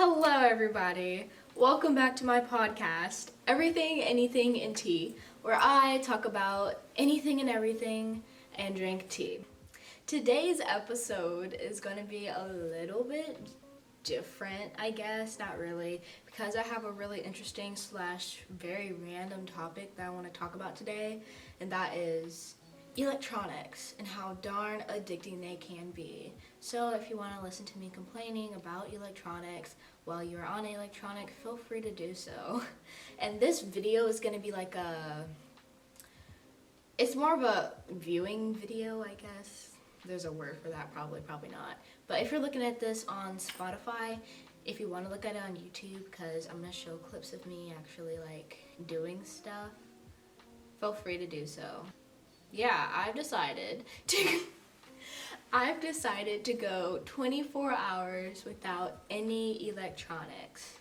Hello, everybody. Welcome back to my podcast, Everything, Anything, and Tea, where I talk about anything and everything and drink tea. Today's episode is going to be a little bit different, I guess, not really, because I have a really interesting / very random topic that I want to talk about today, and that is electronics and how darn addicting they can be. So if you want to listen to me complaining about electronics while you're on electronic, feel free to do so. And this video is going to be like it's more of a viewing video, I guess. There's a word for that, probably not. But if you're looking at this on Spotify, if you want to look at it on YouTube, because I'm going to show clips of me actually like doing stuff, feel free to do so. Yeah, I've decided to go 24 hours without any electronics.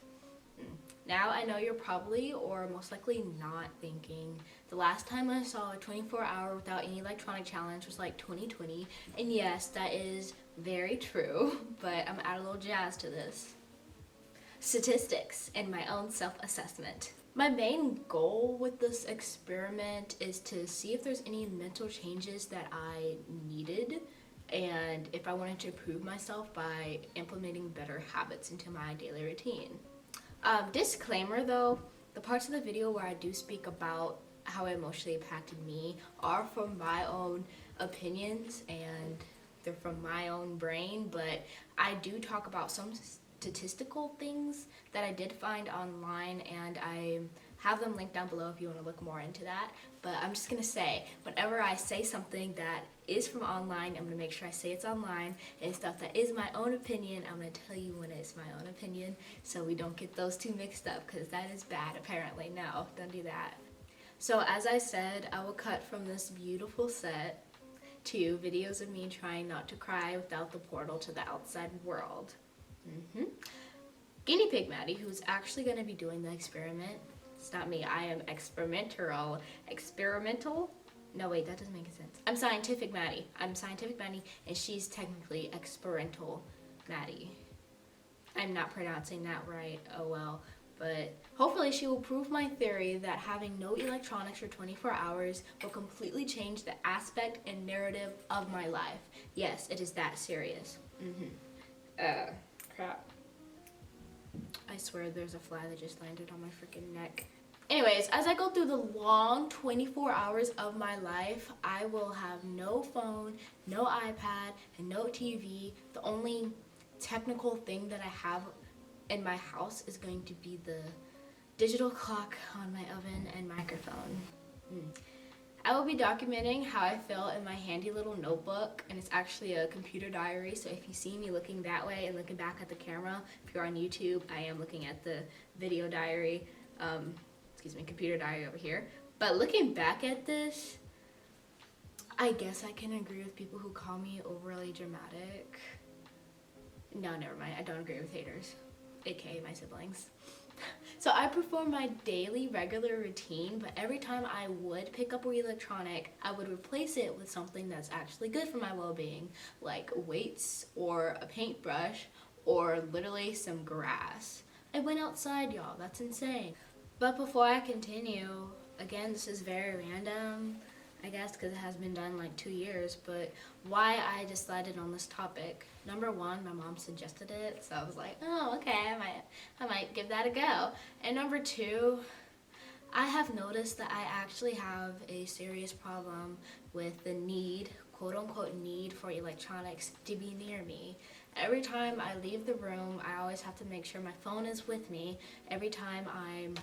Now I know you're probably or most likely not thinking the last time I saw a 24-hour without any electronic challenge was like 2020, and yes, that is very true, but I'm adding a little jazz to this. Statistics and my own self-assessment. My main goal with this experiment is to see if there's any mental changes that I needed and if I wanted to improve myself by implementing better habits into my daily routine. Disclaimer though, the parts of the video where I do speak about how it emotionally impacted me are from my own opinions and they're from my own brain, but I do talk about some statistical things that I did find online, and I have them linked down below if you want to look more into that. But I'm just gonna say, whenever I say something that is from online, I'm gonna make sure I say it's online, and stuff that is my own opinion, I'm gonna tell you when it's my own opinion, so we don't get those two mixed up, because that is bad apparently. No, don't do that. So as I said, I will cut from this beautiful set to videos of me trying not to cry without the portal to the outside world. Guinea pig Maddie, who's actually going to be doing the experiment. It's not me, I am experimental. No wait, that doesn't make sense. I'm scientific Maddie, and she's technically experimental Maddie. I'm not pronouncing that right, oh well. But hopefully she will prove my theory that having no electronics for 24 hours will completely change the aspect and narrative of my life. Yes, it is that serious. Crap. I swear there's a fly that just landed on my freaking neck. Anyways, as I go through the long 24 hours of my life, I will have no phone, no iPad, and no TV. The only technical thing that I have in my house is going to be the digital clock on my oven and microphone. I will be documenting how I feel in my handy little notebook, and it's actually a computer diary, so if you see me looking that way and looking back at the camera, if you're on YouTube, I am looking at the video diary, computer diary over here. But looking back at this, I guess I can agree with people who call me overly dramatic. No, never mind, I don't agree with haters, aka my siblings. So I perform my daily regular routine, but every time I would pick up an electronic, I would replace it with something that's actually good for my well-being, like weights or a paintbrush or literally some grass. I went outside, y'all, that's insane. But before I continue, again, this is very random, I guess, because it has been done like 2 years, but why I decided on this topic. Number one, my mom suggested it, so I was like, oh, okay, I might give that a go. And number two, I have noticed that I actually have a serious problem with the need, quote unquote need, for electronics to be near me. Every time I leave the room, I always have to make sure my phone is with me. Every time I'm,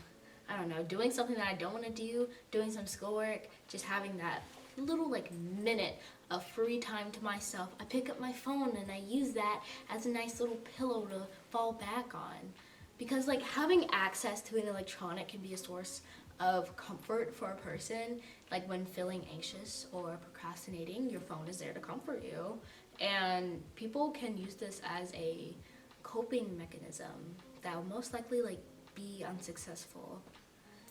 I don't know, doing something that I don't want to do, doing some schoolwork, just having that little like minute of free time to myself, I pick up my phone and I use that as a nice little pillow to fall back on. Because like having access to an electronic can be a source of comfort for a person. Like when feeling anxious or procrastinating, your phone is there to comfort you. And people can use this as a coping mechanism that will most likely like be unsuccessful.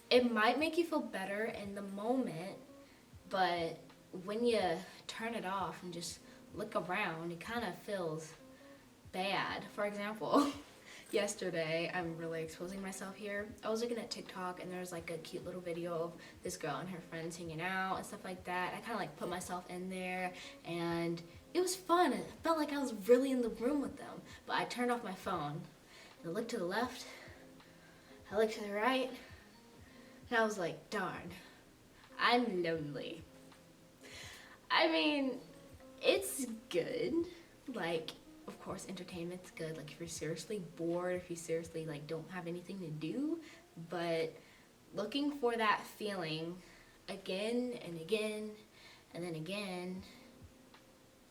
It might make you feel better in the moment, but when you turn it off and just look around, it kind of feels bad. For example, Yesterday, I'm really exposing myself here. I was looking at TikTok and there's like a cute little video of this girl and her friends hanging out and stuff like that. I kind of like put myself in there and it was fun. It felt like I was really in the room with them. But I turned off my phone and I looked to the left, I looked to the right, and I was like, darn, I'm lonely. I mean, it's good. Like, of course, entertainment's good. Like, if you're seriously bored, if you seriously, like, don't have anything to do, but looking for that feeling again and again and then again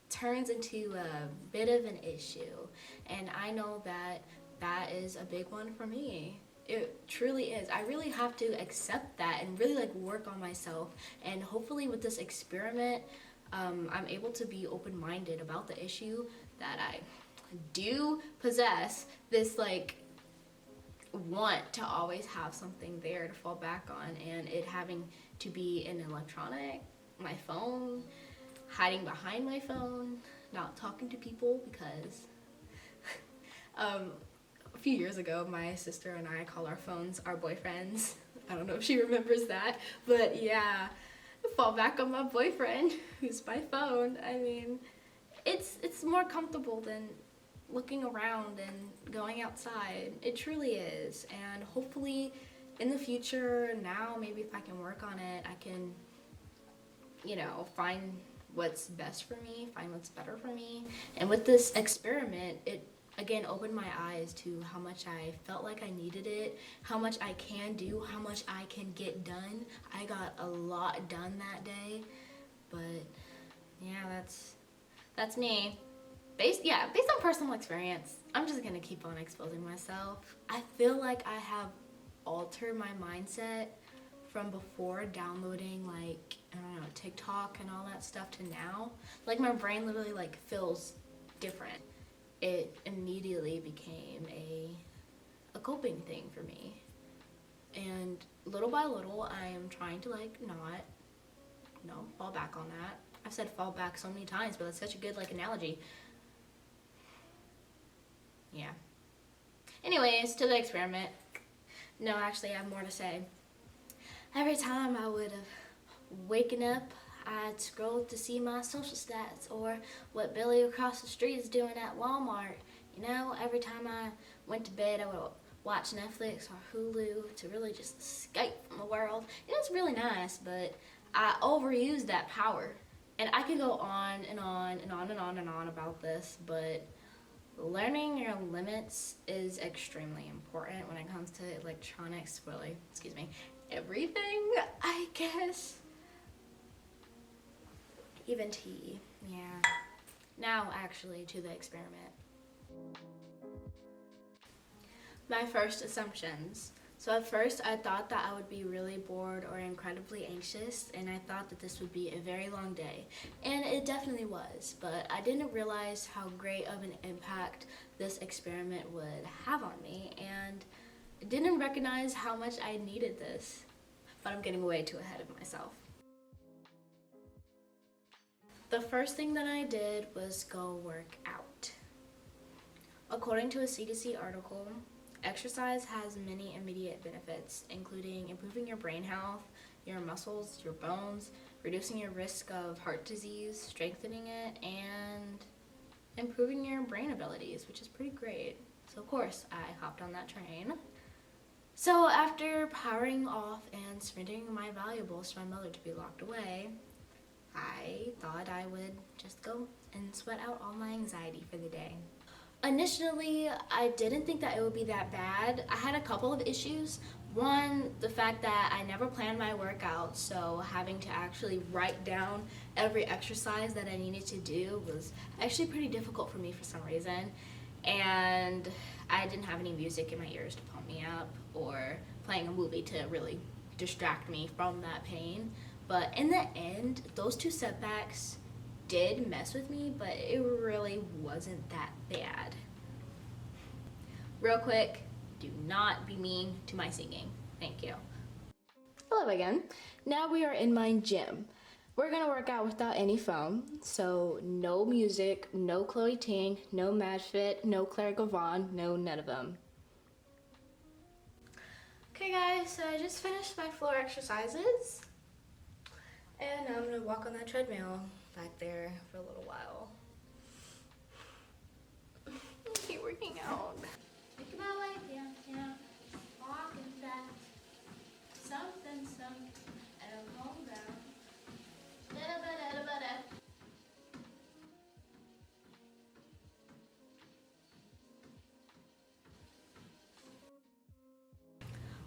turns into a bit of an issue. And I know that that is a big one for me. It truly is. I really have to accept that and really like work on myself. And hopefully with this experiment, I'm able to be open-minded about the issue that I do possess, this like want to always have something there to fall back on, and it having to be an electronic, my phone, hiding behind my phone, not talking to people because a few years ago my sister and I call our phones our boyfriends. I don't know if she remembers that, but yeah, fall back on my boyfriend who's my phone. I mean, it's more comfortable than looking around and going outside. It truly is. And hopefully in the future, now maybe if I can work on it, I can, you know, find what's best for me, find what's better for me. And with this experiment, it again opened my eyes to how much I felt like I needed it, how much I can do, how much I can get done. I got a lot done that day, but yeah, that's me. Based on personal experience, I'm just gonna keep on exposing myself. I feel like I have altered my mindset from before downloading like, I don't know, TikTok and all that stuff to now. Like my brain literally like feels different. It immediately became a coping thing for me. And little by little, I am trying to like not, you know, fall back on that. I've said fall back so many times, but it's such a good like analogy. Yeah. Anyways, to the experiment. No, actually, I have more to say. Every time I would have waken up, I'd scroll to see my social stats or what Billy across the street is doing at Walmart. You know, every time I went to bed, I would watch Netflix or Hulu to really just escape from the world. It was really nice, but I overused that power. And I could go on and on and on and on and on about this, but learning your limits is extremely important when it comes to electronics, really, everything, I guess. Even tea, yeah. Now, actually, to the experiment. My first assumptions. So at first, I thought that I would be really bored or incredibly anxious, and I thought that this would be a very long day. And it definitely was, but I didn't realize how great of an impact this experiment would have on me, and I didn't recognize how much I needed this. But I'm getting way too ahead of myself. The first thing that I did was go work out. According to a CDC article, exercise has many immediate benefits, including improving your brain health, your muscles, your bones, reducing your risk of heart disease, strengthening it, and improving your brain abilities, which is pretty great. So of course, I hopped on that train. So after powering off and surrendering my valuables to my mother to be locked away, I thought I would just go and sweat out all my anxiety for the day. Initially, I didn't think that it would be that bad. I had a couple of issues. One, the fact that I never planned my workout, so having to actually write down every exercise that I needed to do was actually pretty difficult for me for some reason. And I didn't have any music in my ears to pump me up or playing a movie to really distract me from that pain. But in the end, those two setbacks did mess with me, but it really wasn't that bad. Real quick, do not be mean to my singing. Thank you. Hello again. Now we are in my gym. We're gonna work out without any phone, so no music, no Chloe Ting, no MadFit, no Claire Gavon, no none of them. Okay guys, so I just finished my floor exercises. And now I'm gonna walk on that treadmill back there for a little while. I hate working out. Think about life, yeah. Walking fast. Something, and I'm homebound. Da-da-ba-da-da-ba-da.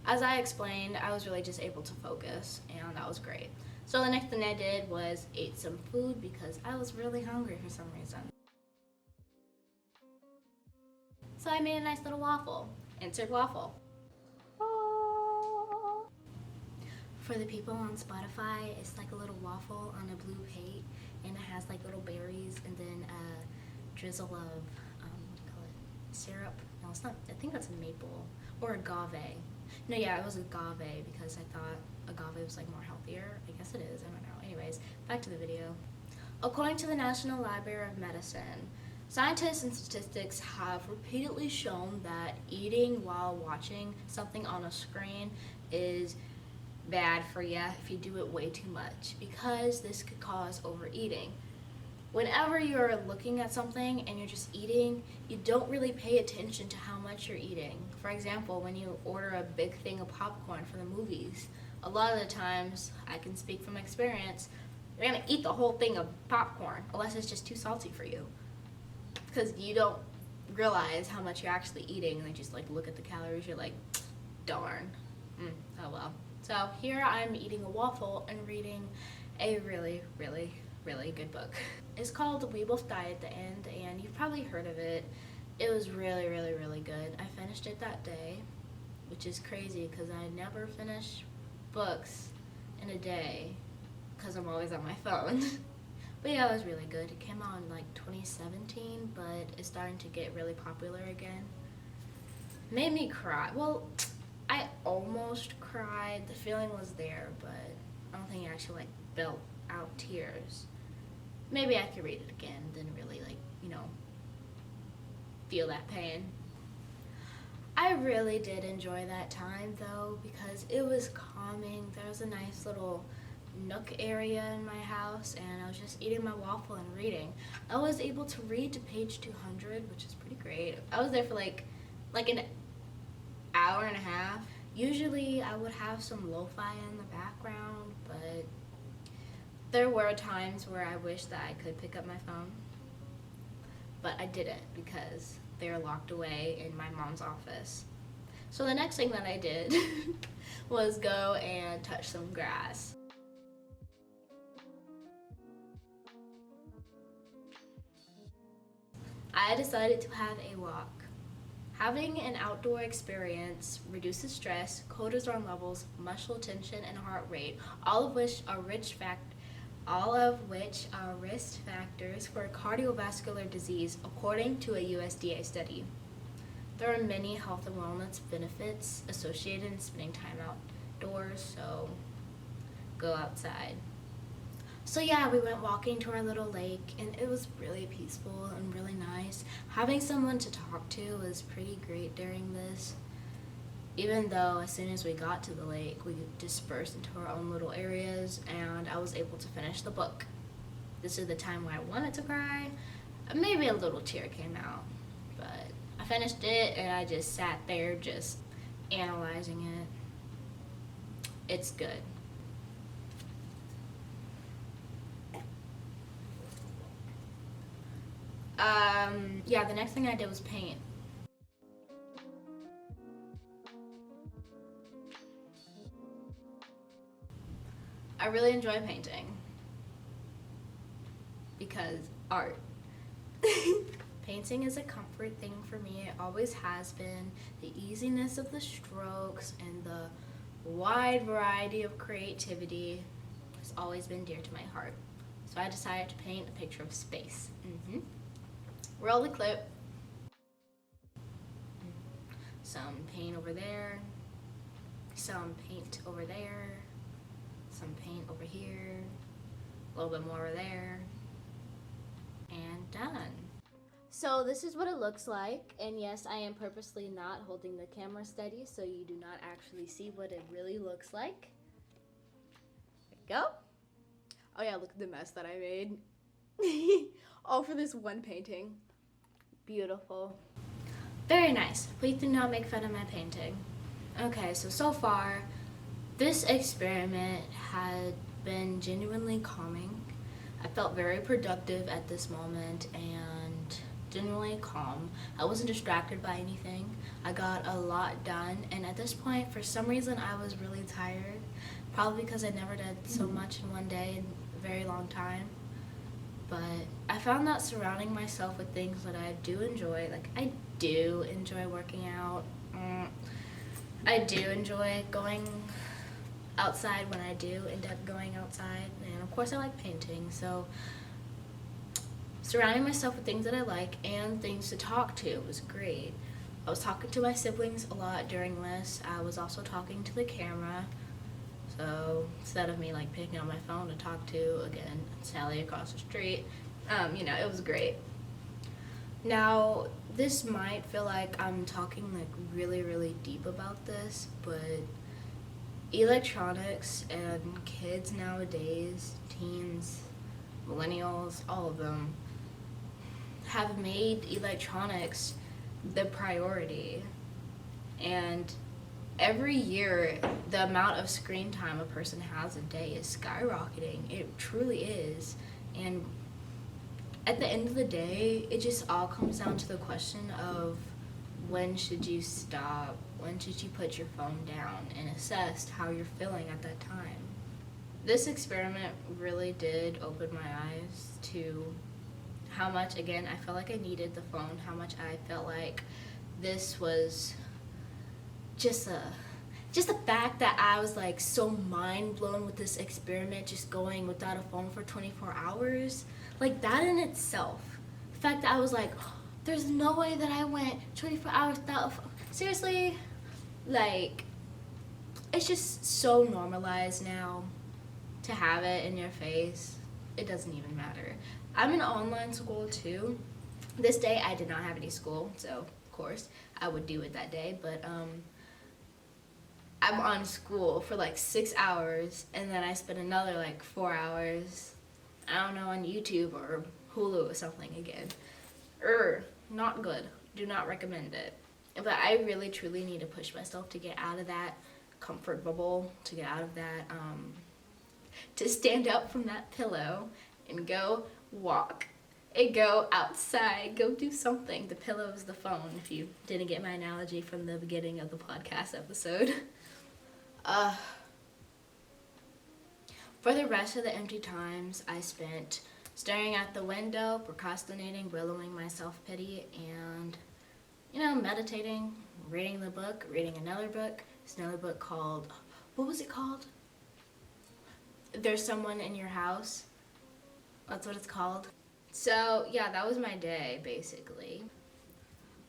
As I explained, I was really just able to focus, and that was great. So the next thing I did was ate some food because I was really hungry for some reason. So I made a nice little waffle. Insert waffle. For the people on Spotify, it's like a little waffle on a blue plate, and it has like little berries and then a drizzle of, what do you call it, syrup? No, it's not, I think that's a maple, or agave. No, yeah, it was agave because I thought agave was like more healthier. I guess it is, I don't know. Anyways, back to the video. According to the National Library of Medicine, scientists and statistics have repeatedly shown that eating while watching something on a screen is bad for you if you do it way too much, because this could cause overeating. Whenever you're looking at something and you're just eating, you don't really pay attention to how much you're eating. For example, when you order a big thing of popcorn for the movies, a lot of the times, I can speak from experience, you're gonna eat the whole thing of popcorn unless it's just too salty for you, because you don't realize how much you're actually eating, and then just like look at the calories, you're like, darn, oh well. So here I'm eating a waffle and reading a really good book. It's called The Weeble Diet at the End, and you've probably heard of it. It was really good. I finished it that day, which is crazy because I never finish books in a day because I'm always on my phone. But yeah, it was really good. It came out in like 2017, but it's starting to get really popular again. Made me cry. Well, I almost cried. The feeling was there, but I don't think it actually like built out tears. Maybe I could read it again, then really like, feel that pain. I really did enjoy that time though, because it was calming. There was a nice little nook area in my house, and I was just eating my waffle and reading. I was able to read to page 200, which is pretty great. I was there for like an hour and a half. Usually I would have some lo-fi in the background, but there were times where I wished that I could pick up my phone, but I didn't because they were locked away in my mom's office. So the next thing that I did was go and touch some grass. I decided to have a walk. Having an outdoor experience reduces stress, cortisol levels, muscle tension, and heart rate, all of which are risk factors for cardiovascular disease, according to a USDA study. There are many health and wellness benefits associated in spending time outdoors, so go outside. So yeah, we went walking to our little lake, and it was really peaceful and really nice. Having someone to talk to was pretty great during this. Even though as soon as we got to the lake, we dispersed into our own little areas, and I was able to finish the book. This is the time where I wanted to cry. Maybe a little tear came out, but I finished it, and I just sat there just analyzing it. It's good. Yeah, the next thing I did was paint. I really enjoy painting because art. Painting is a comfort thing for me. It always has been. The easiness of the strokes and the wide variety of creativity has always been dear to my heart. So I decided to paint a picture of space. Roll the clip. Some paint over there. Some paint over there. Some paint over here. A little bit more over there. And done. So this is what it looks like, and yes, I am purposely not holding the camera steady so you do not actually see what it really looks like. There we go. Oh yeah, look at the mess that I made. All for this one painting. Beautiful. Very nice. Please do not make fun of my painting. Okay, so far, this experiment had been genuinely calming. I felt very productive at this moment and genuinely calm. I wasn't distracted by anything. I got a lot done, and at this point, for some reason, I was really tired. Probably because I never did so much in one day in a very long time. But I found that surrounding myself with things that I do enjoy, like I do enjoy working out. I do enjoy going outside when I do end up going outside, and of course I like painting, so surrounding myself with things that I like and things to talk to was great. I was talking to my siblings a lot during this. I was also talking to the camera, so instead of me like picking up my phone to talk to, again, Sally across the street, it was great. Now, this might feel like I'm talking like really, really deep about this, but electronics and kids nowadays, teens, millennials, all of them, have made electronics the priority. And every year, the amount of screen time a person has a day is skyrocketing. It truly is. And at the end of the day, it just all comes down to the question of when should you stop? When should you put your phone down and assess how you're feeling at that time? This experiment really did open my eyes to how much, again, I felt like I needed the phone, how much I felt like this was just the fact that I was like so mind blown with this experiment, just going without a phone for 24 hours. Like that in itself, the fact that I was like, oh, there's no way that I went 24 hours without a phone. Seriously, like, it's just so normalized now to have it in your face. It doesn't even matter. I'm in online school too. This day I did not have any school, so of course I would do it that day, but I'm on school for like 6 hours, and then I spend another like 4 hours, I don't know, on YouTube or Hulu or something again. Not good. Do not recommend it. But I really truly need to push myself to get out of that comfort bubble, to get out of that, to stand up from that pillow and go walk and go outside, go do something. The pillow is the phone, if you didn't get my analogy from the beginning of the podcast episode. For the rest of the empty times I spent staring at the window, procrastinating, billowing my self-pity, and, meditating, reading the book, reading another book. It's another book called, what was it called? There's Someone in Your House. That's what it's called. So, yeah, that was my day, basically.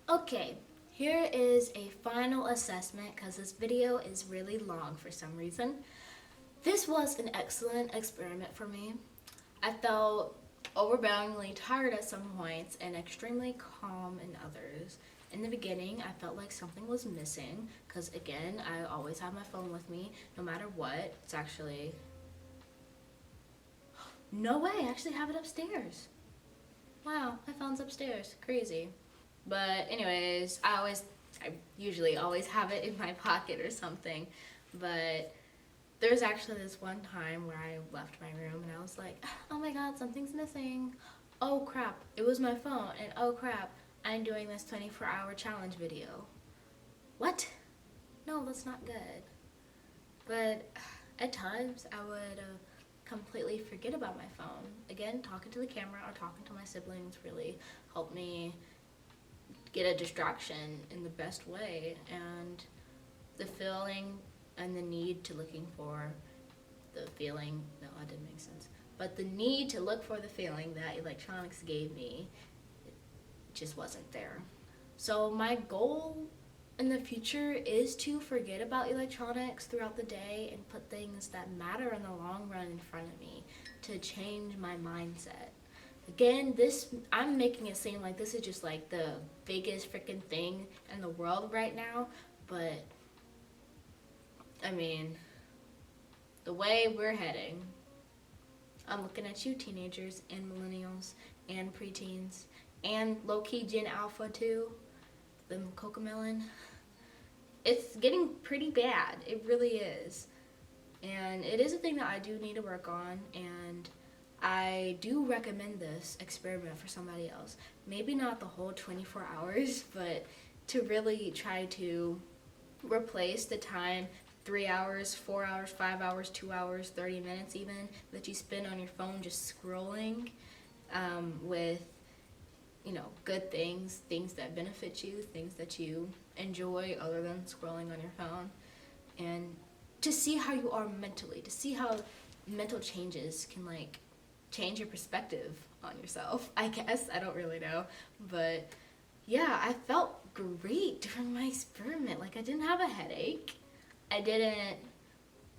Okay, here is a final assessment, because this video is really long for some reason. This was an excellent experiment for me. I felt overwhelmingly tired at some points and extremely calm in others. In the beginning, I felt like something was missing, because again, I always have my phone with me, no matter what. It's actually... No way, I actually have it upstairs. Wow, my phone's upstairs. Crazy. But anyways, I usually always have it in my pocket or something. But there's actually this one time where I left my room and I was like, oh my god, something's missing. Oh crap, it was my phone. And oh crap, I'm doing this 24-hour challenge video. What? No, that's not good. But at times I would completely forget about my phone. Again, talking to the camera or talking to my siblings really helped me get a distraction in the best way, and the feeling and the need to looking for the feeling, no, that didn't make sense, but the need to look for the feeling that electronics gave me, it just wasn't there. So my goal in the future is to forget about electronics throughout the day and put things that matter in the long run in front of me, to change my mindset. Again, I'm making it seem like this is just like the biggest freaking thing in the world right now, but I mean, the way we're heading, I'm looking at you teenagers and millennials and preteens and low-key Gen Alpha too, the Cocomelon. It's getting pretty bad. It really is. And it is a thing that I do need to work on, and I do recommend this experiment for somebody else. Maybe not the whole 24 hours, but to really try to replace the time 3 hours, 4 hours, 5 hours, 2 hours, 30 minutes even that you spend on your phone just scrolling with, you know, good things, things that benefit you, things that you enjoy other than scrolling on your phone. And to see how you are mentally, to see how mental changes can like change your perspective on yourself, I guess. I don't really know. But yeah, I felt great during my experiment. Like, I didn't have a headache. I didn't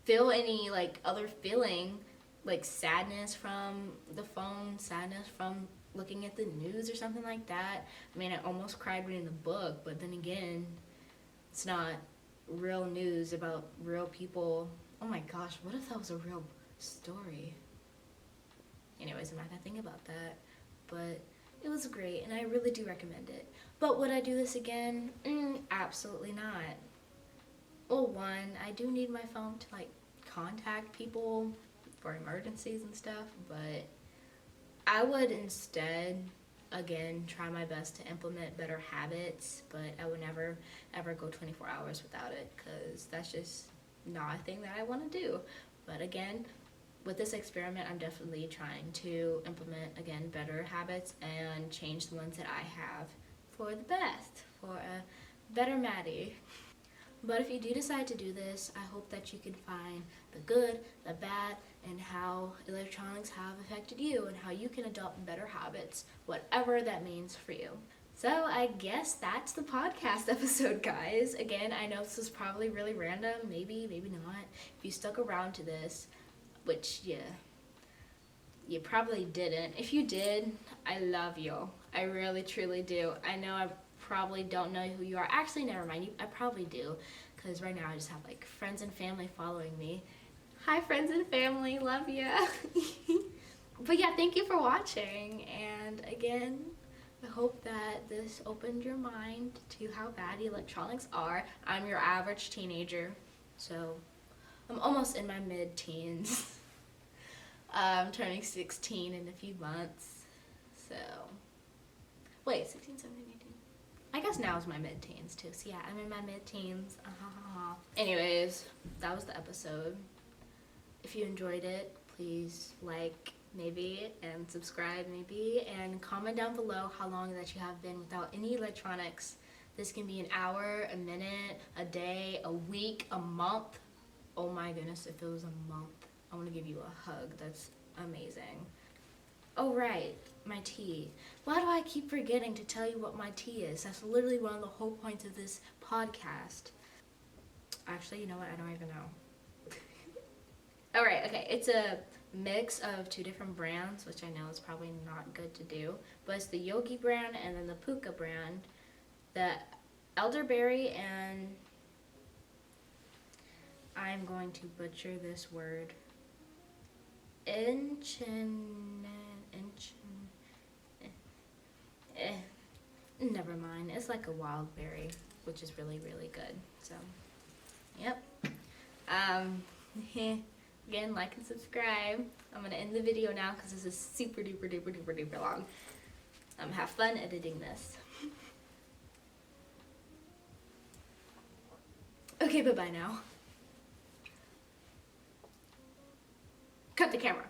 feel any like other feeling, like sadness from the phone, sadness from looking at the news or something like that. I mean, I almost cried reading the book, but then again, it's not real news about real people. Oh my gosh, what if that was a real story? Anyways, I'm not gonna think about that, but it was great and I really do recommend it. But would I do this again? Absolutely not. Well, one, I do need my phone to like contact people for emergencies and stuff, but I would instead, again, try my best to implement better habits, but I would never ever go 24 hours without it, because that's just not a thing that I want to do. But again, with this experiment, I'm definitely trying to implement, again, better habits and change the ones that I have for the best, for a better Maddie. But if you do decide to do this, I hope that you can find the good, the bad, and how electronics have affected you and how you can adopt better habits, whatever that means for you. So I guess that's the podcast episode, guys. Again, I know this is probably really random, maybe not. If you stuck around to this, which you probably didn't. If you did, I love you. I really, truly do. I know I probably don't know who you are. Actually, never mind. I probably do, because right now I just have like friends and family following me. Hi, friends and family. Love ya. But yeah, thank you for watching. And again, I hope that this opened your mind to how bad electronics are. I'm your average teenager, so I'm almost in my mid-teens. I'm turning 16 in a few months, so wait, 16, 17, 18. I guess now is my mid-teens too, so yeah, I'm in my mid-teens. Anyways, that was the episode. If you enjoyed it, please like maybe and subscribe maybe, and comment down below how long that you have been without any electronics. This can be an hour, a minute, a day, a week, a month. Oh my goodness, if it was a month, I want to give you a hug. That's amazing. Oh right, my tea. Why do I keep forgetting to tell you what my tea is? That's literally one of the whole points of this podcast. Actually, you know what? I don't even know. Alright, okay. It's a mix of two different brands, which I know is probably not good to do. But it's the Yogi brand and then the Puka brand. The elderberry and... I'm going to butcher this word. Never mind. It's like a wild berry, which is really, really good. So, yep. Again, like and subscribe. I'm gonna end the video now because this is super duper duper duper duper long. Have fun editing this. Okay, bye-bye now. Cut the camera.